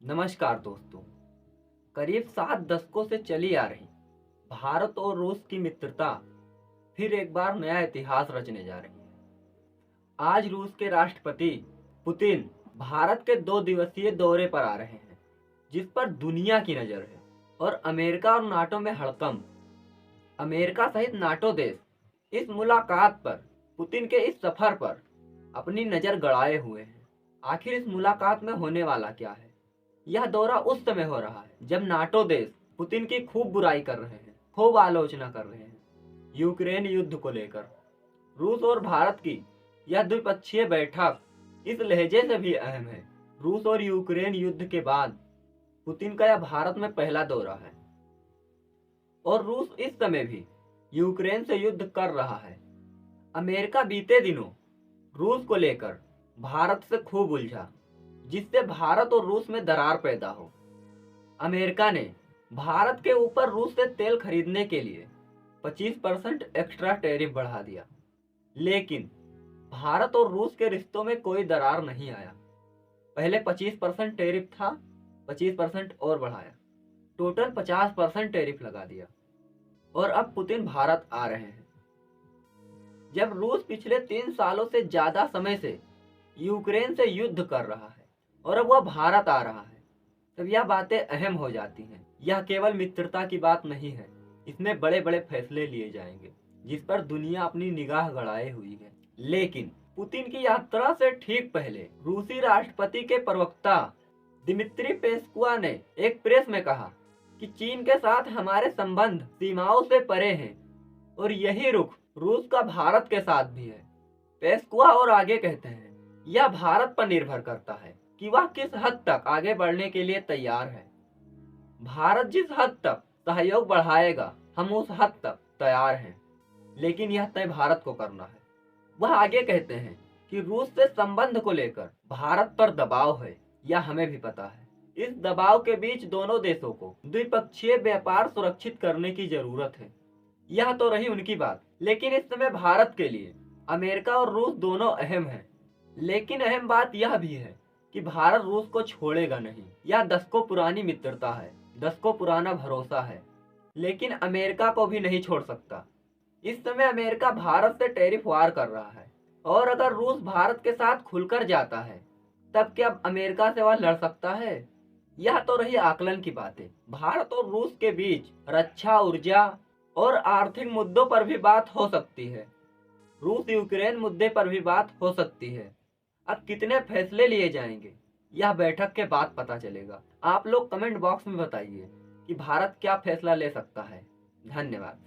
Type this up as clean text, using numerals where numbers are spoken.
नमस्कार दोस्तों। करीब 7 दशकों से चली आ रही भारत और रूस की मित्रता फिर एक बार नया इतिहास रचने जा रही है। आज रूस के राष्ट्रपति पुतिन भारत के 2 दिवसीय दौरे पर आ रहे हैं, जिस पर दुनिया की नजर है और अमेरिका और नाटो में हड़कंप। अमेरिका सहित नाटो देश इस मुलाकात पर, पुतिन के इस सफर पर अपनी नजर गड़ाए हुए हैं। आखिर इस मुलाकात में होने वाला क्या है? यह दौरा उस समय हो रहा है जब नाटो देश पुतिन की खूब बुराई कर रहे हैं, खूब आलोचना कर रहे हैं यूक्रेन युद्ध को लेकर। रूस और भारत की यह द्विपक्षीय बैठक इस लहजे से भी अहम है। रूस और यूक्रेन युद्ध के बाद पुतिन का यह भारत में पहला दौरा है और रूस इस समय भी यूक्रेन से युद्ध कर रहा है। अमेरिका बीते दिनों रूस को लेकर भारत से खूब उलझा, जिससे भारत और रूस में दरार पैदा हो। अमेरिका ने भारत के ऊपर रूस से तेल खरीदने के लिए 25% एक्स्ट्रा टैरिफ बढ़ा दिया, लेकिन भारत और रूस के रिश्तों में कोई दरार नहीं आया। पहले 25% टैरिफ था, 25% और बढ़ाया, टोटल 50% टैरिफ लगा दिया और अब पुतिन भारत आ रहे हैं। जब रूस पिछले 3 सालों से ज्यादा समय से यूक्रेन से युद्ध कर रहा है और अब वह भारत आ रहा है, तब यह बातें अहम हो जाती हैं। यह केवल मित्रता की बात नहीं है, इसमें बड़े बड़े फैसले लिए जाएंगे जिस पर दुनिया अपनी निगाह गड़ाए हुई है। लेकिन पुतिन की यात्रा से ठीक पहले रूसी राष्ट्रपति के प्रवक्ता दिमित्री पेस्कुआ ने एक प्रेस में कहा कि चीन के साथ हमारे संबंध सीमाओं से परे हैं और यही रुख रूस का भारत के साथ भी है। पेस्कुआ और आगे कहते हैं, यह भारत पर निर्भर करता है कि वह किस हद तक आगे बढ़ने के लिए तैयार है। भारत जिस हद तक सहयोग बढ़ाएगा, हम उस हद तक तैयार हैं, लेकिन यह तय भारत को करना है। वह आगे कहते हैं कि रूस से संबंध को लेकर भारत पर दबाव है, यह हमें भी पता है। इस दबाव के बीच दोनों देशों को द्विपक्षीय व्यापार सुरक्षित करने की जरूरत है। यह तो रही उनकी बात, लेकिन इस समय भारत के लिए अमेरिका और रूस दोनों अहम हैं। लेकिन अहम बात यह भी है कि भारत रूस को छोड़ेगा नहीं। यह दशकों पुरानी मित्रता है, दशकों पुराना भरोसा है, लेकिन अमेरिका को भी नहीं छोड़ सकता। इस समय अमेरिका भारत से टैरिफ वार कर रहा है और अगर रूस भारत के साथ खुलकर जाता है, तब क्या अमेरिका से वह लड़ सकता है? यह तो रही आकलन की बातें। भारत और रूस के बीच रक्षा, ऊर्जा और आर्थिक मुद्दों पर भी बात हो सकती है। रूस यूक्रेन मुद्दे पर भी बात हो सकती है। अब कितने फैसले लिए जाएंगे, यह बैठक के बाद पता चलेगा। आप लोग कमेंट बॉक्स में बताइए कि भारत क्या फैसला ले सकता है। धन्यवाद।